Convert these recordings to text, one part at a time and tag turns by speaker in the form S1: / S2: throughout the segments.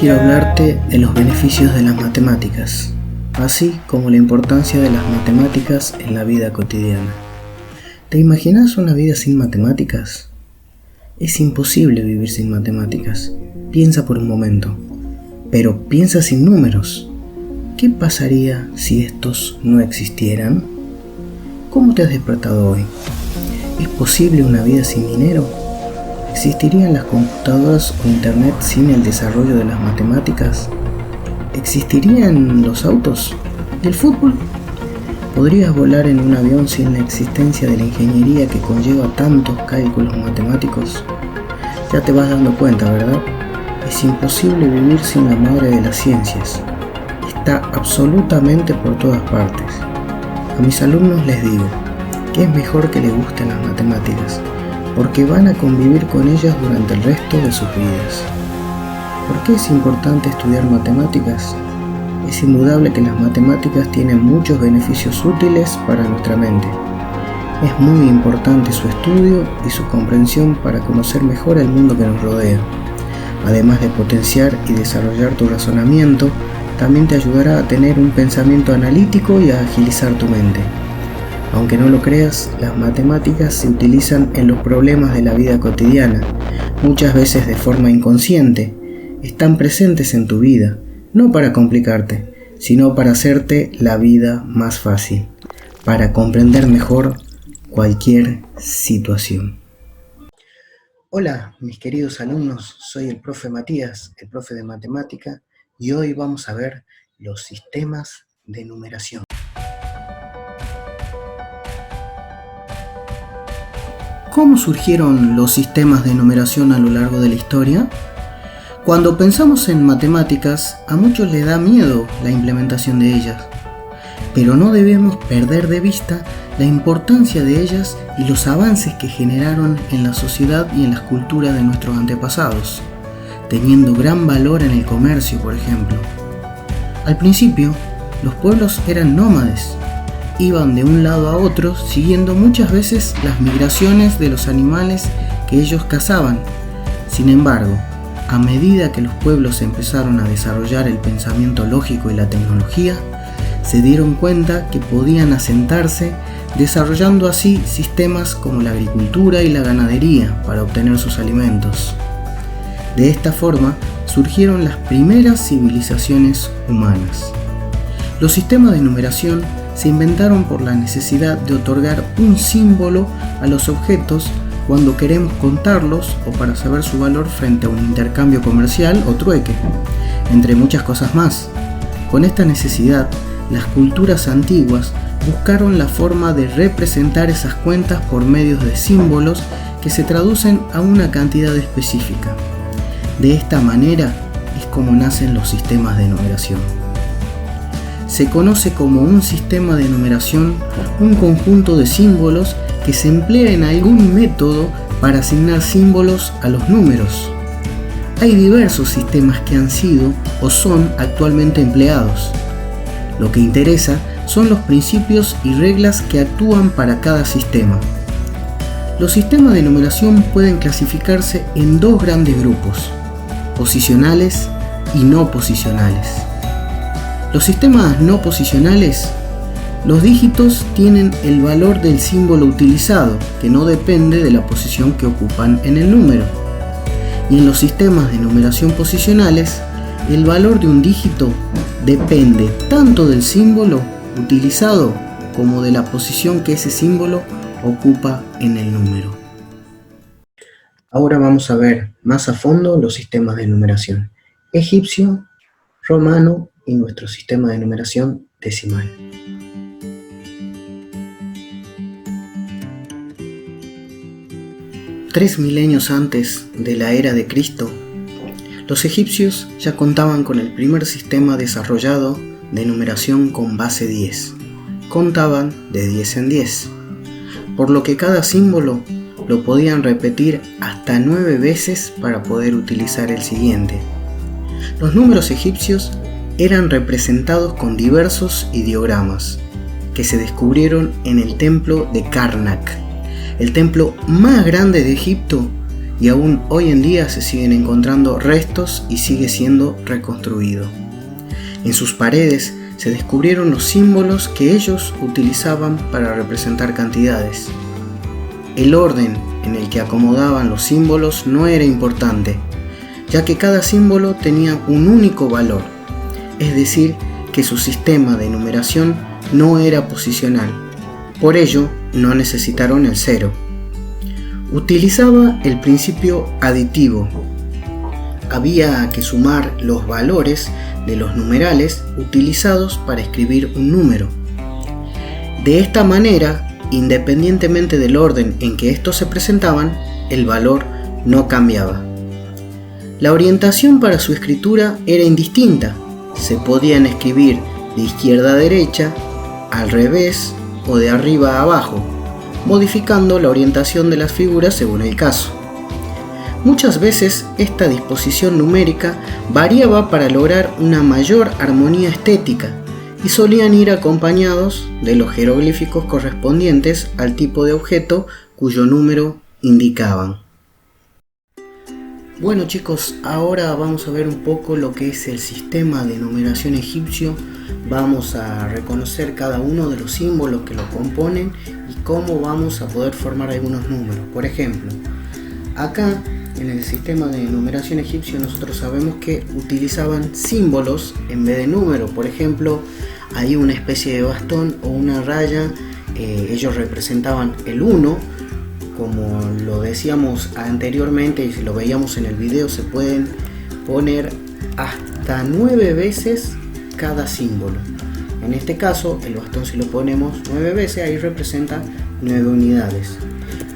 S1: quiero hablarte de los beneficios de las matemáticas, así como la importancia de las matemáticas en la vida cotidiana. ¿Te imaginas una vida sin matemáticas? Es imposible vivir sin matemáticas. Piensa por un momento, pero piensa sin números. ¿Qué pasaría si estos no existieran? ¿Cómo te has despertado hoy? ¿Es posible una vida sin dinero? ¿Existirían las computadoras o internet sin el desarrollo de las matemáticas? ¿Existirían los autos y el fútbol? ¿Podrías volar en un avión sin la existencia de la ingeniería que conlleva tantos cálculos matemáticos? Ya te vas dando cuenta, ¿verdad? Es imposible vivir sin la madre de las ciencias. Está absolutamente por todas partes. A mis alumnos les digo que es mejor que les gusten las matemáticas, porque van a convivir con ellas durante el resto de sus vidas. ¿Por qué es importante estudiar matemáticas? Es indudable que las matemáticas tienen muchos beneficios útiles para nuestra mente. Es muy importante su estudio y su comprensión para conocer mejor el mundo que nos rodea. Además de potenciar y desarrollar tu razonamiento, también te ayudará a tener un pensamiento analítico y a agilizar tu mente. Aunque no lo creas, las matemáticas se utilizan en los problemas de la vida cotidiana, muchas veces de forma inconsciente. Están presentes en tu vida, no para complicarte, sino para hacerte la vida más fácil, para comprender mejor cualquier situación. Hola, mis queridos alumnos, soy el profe Matías, el profe de matemática, y hoy vamos a ver los sistemas de numeración. ¿Cómo surgieron los sistemas de numeración a lo largo de la historia? Cuando pensamos en matemáticas, a muchos les da miedo la implementación de ellas, pero no debemos perder de vista la importancia de ellas y los avances que generaron en la sociedad y en las culturas de nuestros antepasados, teniendo gran valor en el comercio, por ejemplo. Al principio, los pueblos eran nómades. Iban de un lado a otro siguiendo muchas veces las migraciones de los animales que ellos cazaban. Sin embargo, a medida que los pueblos empezaron a desarrollar el pensamiento lógico y la tecnología, se dieron cuenta que podían asentarse desarrollando así sistemas como la agricultura y la ganadería para obtener sus alimentos. De esta forma surgieron las primeras civilizaciones humanas. Los sistemas de numeración se inventaron por la necesidad de otorgar un símbolo a los objetos cuando queremos contarlos o para saber su valor frente a un intercambio comercial o trueque, entre muchas cosas más. Con esta necesidad, las culturas antiguas buscaron la forma de representar esas cuentas por medios de símbolos que se traducen a una cantidad específica. De esta manera es como nacen los sistemas de numeración. Se conoce como un sistema de numeración un conjunto de símbolos que se emplea en algún método para asignar símbolos a los números. Hay diversos sistemas que han sido o son actualmente empleados. Lo que interesa son los principios y reglas que actúan para cada sistema. Los sistemas de numeración pueden clasificarse en dos grandes grupos: posicionales y no posicionales. Los sistemas no posicionales, los dígitos tienen el valor del símbolo utilizado, que no depende de la posición que ocupan en el número. Y en los sistemas de numeración posicionales, el valor de un dígito depende tanto del símbolo utilizado como de la posición que ese símbolo ocupa en el número. Ahora vamos a ver más a fondo los sistemas de numeración egipcio, romano y nuestro sistema de numeración decimal. Tres milenios antes de la era de Cristo, los egipcios ya contaban con el primer sistema desarrollado de numeración con base 10. Contaban de 10 en 10, por lo que cada símbolo lo podían repetir hasta 9 veces para poder utilizar el siguiente. Los números egipcios eran representados con diversos ideogramas que se descubrieron en el templo de Karnak, el templo más grande de Egipto, y aún hoy en día se siguen encontrando restos y sigue siendo reconstruido. En sus paredes se descubrieron los símbolos que ellos utilizaban para representar cantidades. El orden en el que acomodaban los símbolos no era importante, ya que cada símbolo tenía un único valor, es decir, que su sistema de numeración no era posicional. Por ello, no necesitaron el cero. Utilizaba el principio aditivo. Había que sumar los valores de los numerales utilizados para escribir un número. De esta manera, independientemente del orden en que estos se presentaban, el valor no cambiaba. La orientación para su escritura era indistinta. Se podían escribir de izquierda a derecha, al revés o de arriba a abajo, modificando la orientación de las figuras según el caso. Muchas veces esta disposición numérica variaba para lograr una mayor armonía estética y solían ir acompañados de los jeroglíficos correspondientes al tipo de objeto cuyo número indicaban. Bueno chicos, ahora vamos a ver un poco lo que es el sistema de numeración egipcio. Vamos a reconocer cada uno de los símbolos que lo componen y cómo vamos a poder formar algunos números. Por ejemplo, acá en el sistema de numeración egipcio nosotros sabemos que utilizaban símbolos en vez de números. Por ejemplo, hay una especie de bastón o una raya, ellos representaban el 1. Como lo decíamos anteriormente y si lo veíamos en el video, se pueden poner hasta 9 veces cada símbolo. En este caso, el bastón si lo ponemos 9 veces, ahí representa 9 unidades.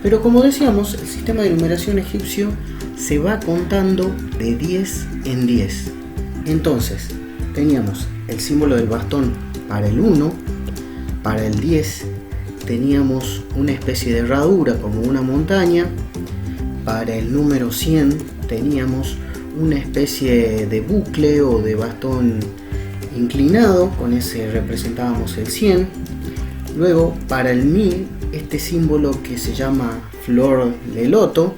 S1: Pero como decíamos, el sistema de numeración egipcio se va contando de 10 en 10. Entonces, teníamos el símbolo del bastón para el 1, para el 10 teníamos una especie de herradura como una montaña, para el número 100 teníamos una especie de bucle o de bastón inclinado, con ese representábamos el 100. Luego para el 1000 este símbolo que se llama flor de loto.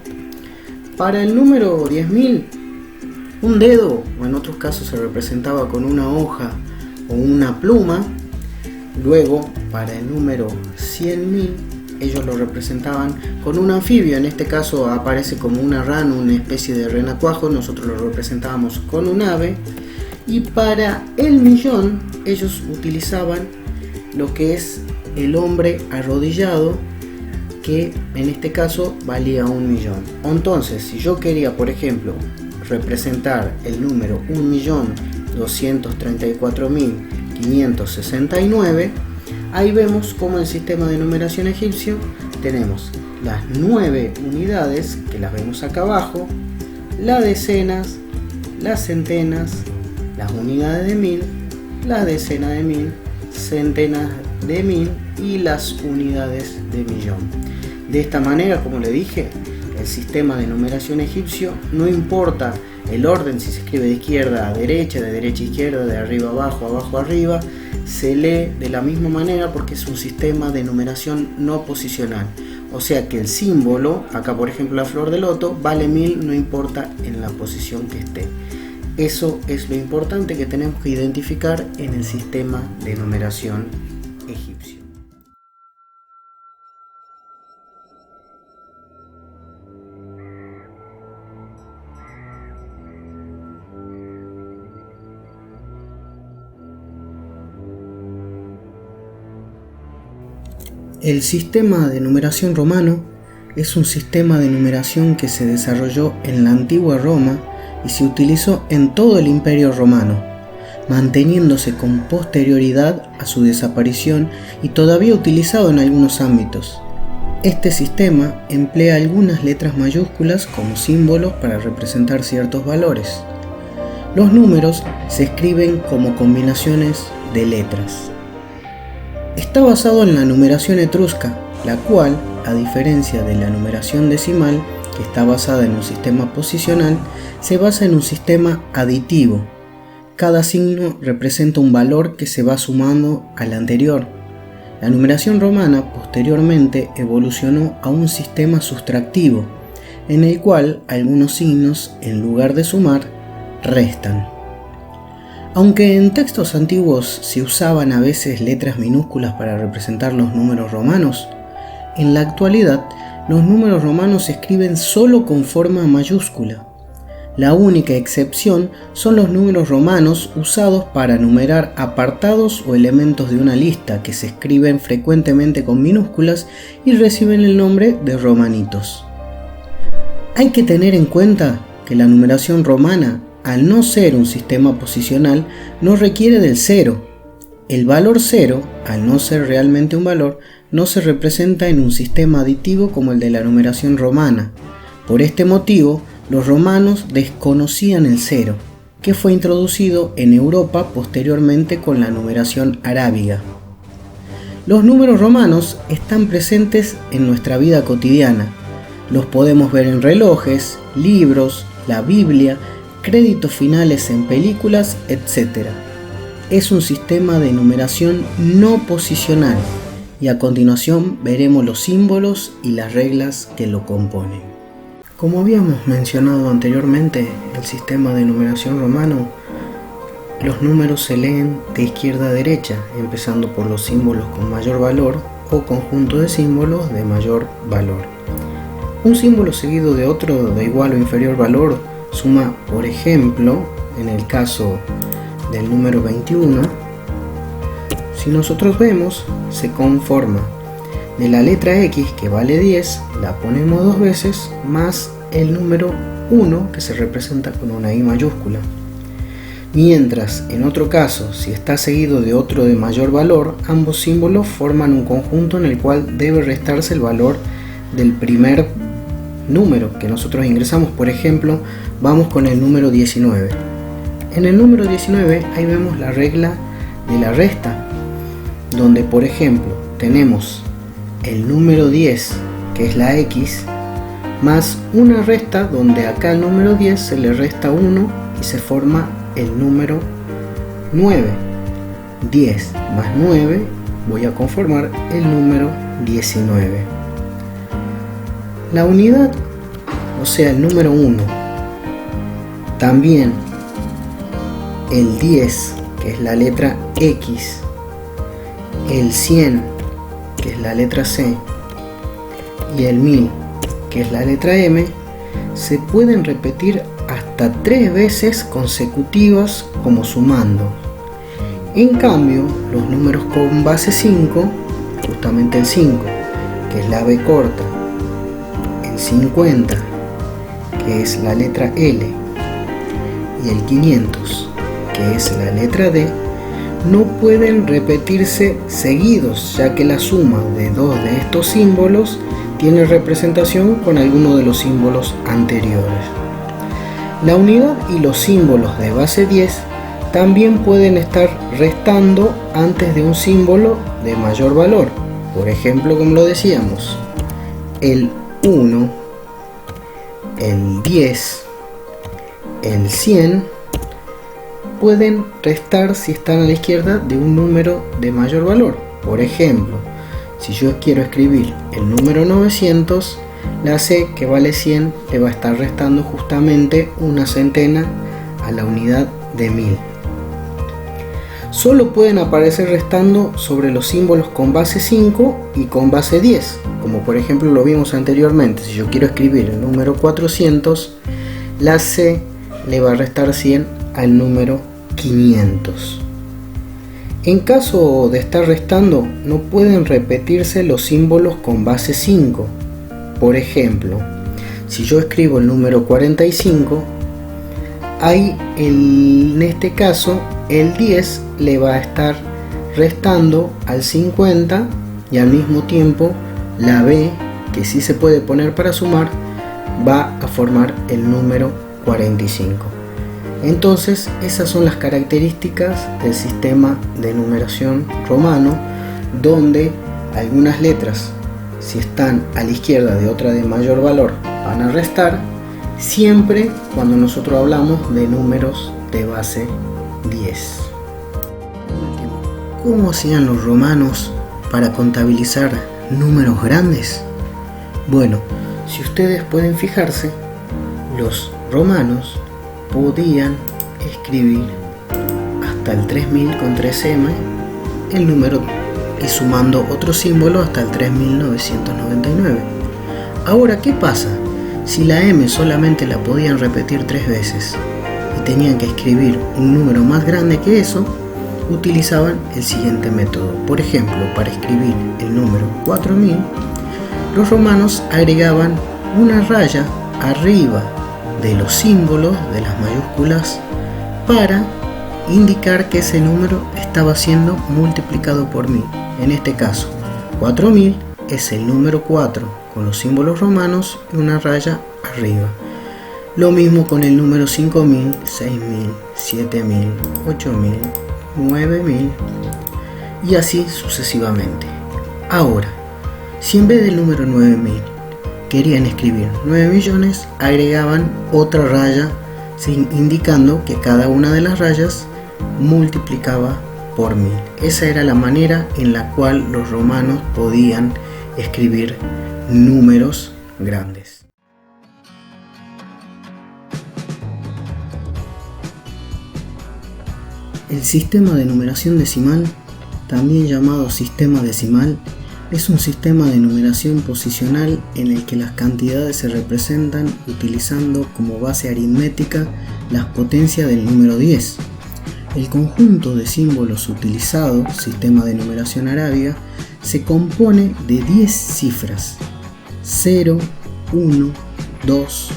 S1: Para el número 10.000 un dedo, o en otros casos se representaba con una hoja o una pluma. Luego para el número 100.000 ellos lo representaban con un anfibio, en este caso aparece como una rana, una especie de renacuajo, nosotros lo representábamos con un ave. Y para el millón ellos utilizaban lo que es el hombre arrodillado, que en este caso valía 1.000.000. Entonces, si yo quería, por ejemplo, representar el número 1.234.569, ahí vemos como en el sistema de numeración egipcio tenemos las 9 unidades, que las vemos acá abajo, las decenas, las centenas, las unidades de 1000, las decenas de 1000, centenas de 1000 y las unidades de millón. De esta manera, como le dije, el sistema de numeración egipcio no importa el orden, si se escribe de izquierda a derecha, de derecha a izquierda, de arriba a abajo, abajo a arriba, se lee de la misma manera porque es un sistema de numeración no posicional. O sea que el símbolo, acá por ejemplo la flor de loto, vale 1000, no importa en la posición que esté. Eso es lo importante que tenemos que identificar en el sistema de numeración egipcio. El sistema de numeración romano es un sistema de numeración que se desarrolló en la antigua Roma y se utilizó en todo el Imperio Romano, manteniéndose con posterioridad a su desaparición y todavía utilizado en algunos ámbitos. Este sistema emplea algunas letras mayúsculas como símbolos para representar ciertos valores. Los números se escriben como combinaciones de letras. Está basado en la numeración etrusca, la cual, a diferencia de la numeración decimal, que está basada en un sistema posicional, se basa en un sistema aditivo. Cada signo representa un valor que se va sumando al anterior. La numeración romana posteriormente evolucionó a un sistema sustractivo, en el cual algunos signos, en lugar de sumar, restan. Aunque en textos antiguos se usaban a veces letras minúsculas para representar los números romanos, en la actualidad los números romanos se escriben solo con forma mayúscula. La única excepción son los números romanos usados para numerar apartados o elementos de una lista que se escriben frecuentemente con minúsculas y reciben el nombre de romanitos. Hay que tener en cuenta que la numeración romana, al no ser un sistema posicional, no requiere del cero. El valor 0, al no ser realmente un valor, no se representa en un sistema aditivo como el de la numeración romana. Por este motivo, los romanos desconocían el 0, que fue introducido en Europa posteriormente con la numeración arábiga. Los números romanos están presentes en nuestra vida cotidiana. Los podemos ver en relojes, libros, la Biblia, créditos finales en películas, etc. Es un sistema de numeración no posicional y a continuación veremos los símbolos y las reglas que lo componen. Como habíamos mencionado anteriormente, el sistema de numeración romano, los números se leen de izquierda a derecha, empezando por los símbolos con mayor valor o conjunto de símbolos de mayor valor. Un símbolo seguido de otro de igual o inferior valor suma, por ejemplo, en el caso del número 21, si nosotros vemos, se conforma de la letra X, que vale 10, la ponemos dos veces, más el número 1, que se representa con una I mayúscula. Mientras, en otro caso, si está seguido de otro de mayor valor, ambos símbolos forman un conjunto en el cual debe restarse el valor del primer número que nosotros ingresamos. Por ejemplo, vamos con el número 19. En el número 19 ahí vemos la regla de la resta, donde por ejemplo tenemos el número 10, que es la X, más una resta donde acá al número 10 se le resta 1 y se forma el número 9. 10 más 9 voy a conformar el número 19. La unidad, o sea el número 1, también el 10, que es la letra X, el 100, que es la letra C, y el 1000, que es la letra M, se pueden repetir hasta 3 veces consecutivas como sumando. En cambio, los números con base 5, justamente el 5, que es la B corta, el 50, que es la letra L, y el 500, que es la letra D, no pueden repetirse seguidos, ya que la suma de dos de estos símbolos tiene representación con alguno de los símbolos anteriores. La unidad y los símbolos de base 10 también pueden estar restando antes de un símbolo de mayor valor. Por ejemplo, como lo decíamos, el 1, el 10, el 100 pueden restar si están a la izquierda de un número de mayor valor. Por ejemplo, si yo quiero escribir el número 900, la C, que vale 100, le va a estar restando justamente una centena a la unidad de 1000. Solo pueden aparecer restando sobre los símbolos con base 5 y con base 10, como por ejemplo lo vimos anteriormente. Si yo quiero escribir el número 400, la C le va a restar 100 al número 500. En caso de estar restando, no pueden repetirse los símbolos con base 5. Por ejemplo, si yo escribo el número 45, ahí en este caso el 10 le va a estar restando al 50 y al mismo tiempo la B, que sí se puede poner para sumar, va a formar el número 45. Entonces, esas son las características del sistema de numeración romano, donde algunas letras, si están a la izquierda de otra de mayor valor, van a restar, siempre cuando nosotros hablamos de números de base 10. ¿Cómo hacían los romanos para contabilizar números grandes? Bueno, Si ustedes pueden fijarse, los romanos podían escribir hasta el 3000 con 3M el número y sumando otro símbolo hasta el 3999. Ahora, ¿qué pasa si la M solamente la podían repetir 3 veces y tenían que escribir un número más grande que eso? Utilizaban el siguiente método. Por ejemplo, para escribir el número 4000, los romanos agregaban una raya arriba de los símbolos de las mayúsculas para indicar que ese número estaba siendo multiplicado por 1000. En este caso, 4000 es el número 4 con los símbolos romanos y una raya arriba. Lo mismo con el número 5000, 6000, 7000, 8000, 9000 y así sucesivamente. Ahora, si en vez del número 9000 querían escribir 9 millones, agregaban otra raya indicando que cada una de las rayas multiplicaba por 1000. Esa era la manera en la cual los romanos podían escribir números grandes. El sistema de numeración decimal, también llamado sistema decimal, es un sistema de numeración posicional en el que las cantidades se representan utilizando como base aritmética las potencias del número 10. El conjunto de símbolos utilizado, sistema de numeración arábiga, se compone de 10 cifras: 0, 1, 2,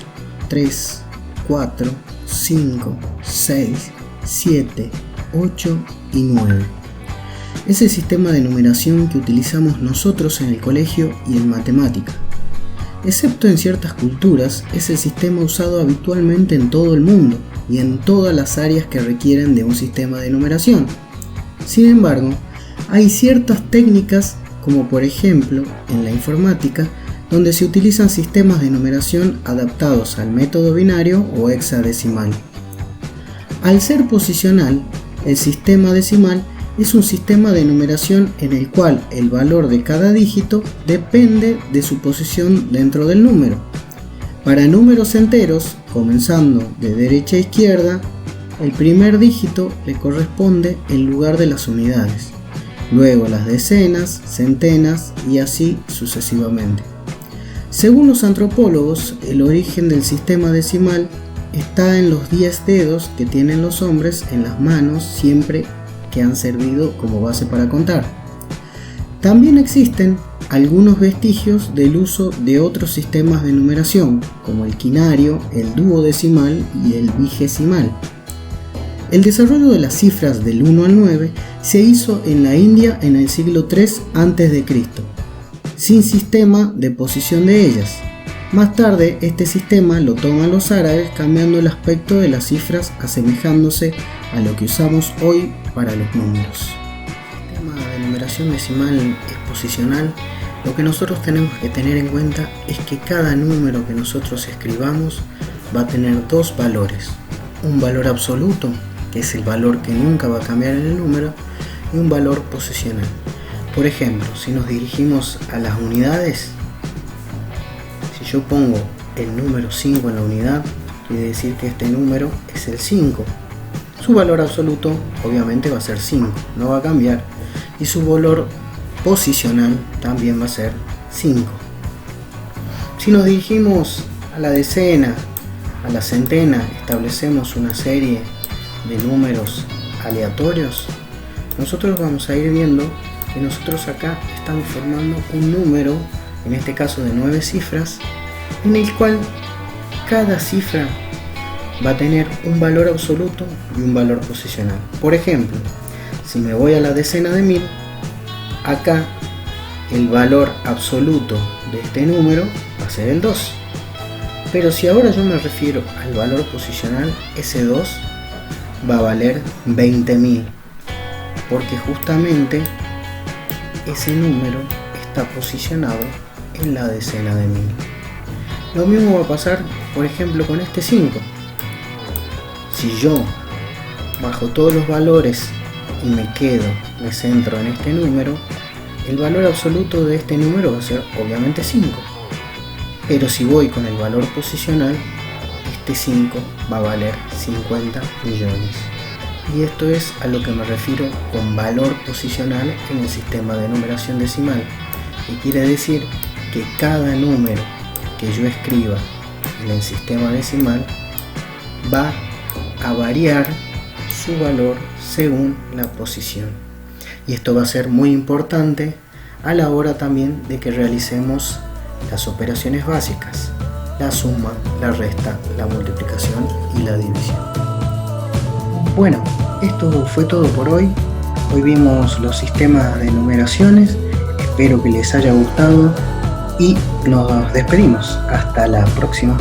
S1: 3, 4, 5, 6, 7, 8 y 9. Es el sistema de numeración que utilizamos nosotros en el colegio y en matemática. Excepto en ciertas culturas, es el sistema usado habitualmente en todo el mundo y en todas las áreas que requieren de un sistema de numeración. Sin embargo, hay ciertas técnicas, como por ejemplo en la informática, donde se utilizan sistemas de numeración adaptados al método binario o hexadecimal. Al ser posicional, el sistema decimal es un sistema de numeración en el cual el valor de cada dígito depende de su posición dentro del número. Para números enteros, comenzando de derecha a izquierda, el primer dígito le corresponde el lugar de las unidades, luego las decenas, centenas y así sucesivamente. Según los antropólogos, el origen del sistema decimal está en los 10 dedos que tienen los hombres en las manos siempre que han servido como base para contar. También existen algunos vestigios del uso de otros sistemas de numeración, como el quinario, el duodecimal y el vigesimal. El desarrollo de las cifras del 1 al 9 se hizo en la India en el siglo III a.C., sin sistema de posición de ellas. Más tarde, este sistema lo toman los árabes, cambiando el aspecto de las cifras, asemejándose a lo que usamos hoy para los números. El sistema de numeración decimal exposicional, lo que nosotros tenemos que tener en cuenta es que cada número que nosotros escribamos va a tener dos valores: un valor absoluto, que es el valor que nunca va a cambiar en el número, y un valor posicional. Por ejemplo, si nos dirigimos a las unidades, si yo pongo el número 5 en la unidad, quiere decir que este número es el 5. Su valor absoluto obviamente va a ser 5, no va a cambiar, y su valor posicional también va a ser 5. Si nos dirigimos a la decena, a la centena, establecemos una serie de números aleatorios, nosotros vamos a ir viendo que nosotros acá estamos formando un número, en este caso de 9 cifras, en el cual cada cifra va a tener un valor absoluto y un valor posicional. Por ejemplo, si me voy a la decena de 1000, acá el valor absoluto de este número va a ser el 2. Pero si ahora yo me refiero al valor posicional, ese 2 va a valer 20.000, porque justamente ese número está posicionado en la decena de 1000. Lo mismo va a pasar, por ejemplo, con este 5. Si yo bajo todos los valores y me centro en este número, el valor absoluto de este número va a ser obviamente 5. Pero si voy con el valor posicional, este 5 va a valer 50 millones. Y esto es a lo que me refiero con valor posicional en el sistema de numeración decimal. Y quiere decir que cada número que yo escriba en el sistema decimal va a variar su valor según la posición. Y esto va a ser muy importante a la hora también de que realicemos las operaciones básicas: la suma, la resta, la multiplicación y la división. Bueno, esto fue todo por hoy. Hoy vimos los sistemas de numeraciones. Espero que les haya gustado y nos despedimos. Hasta la próxima.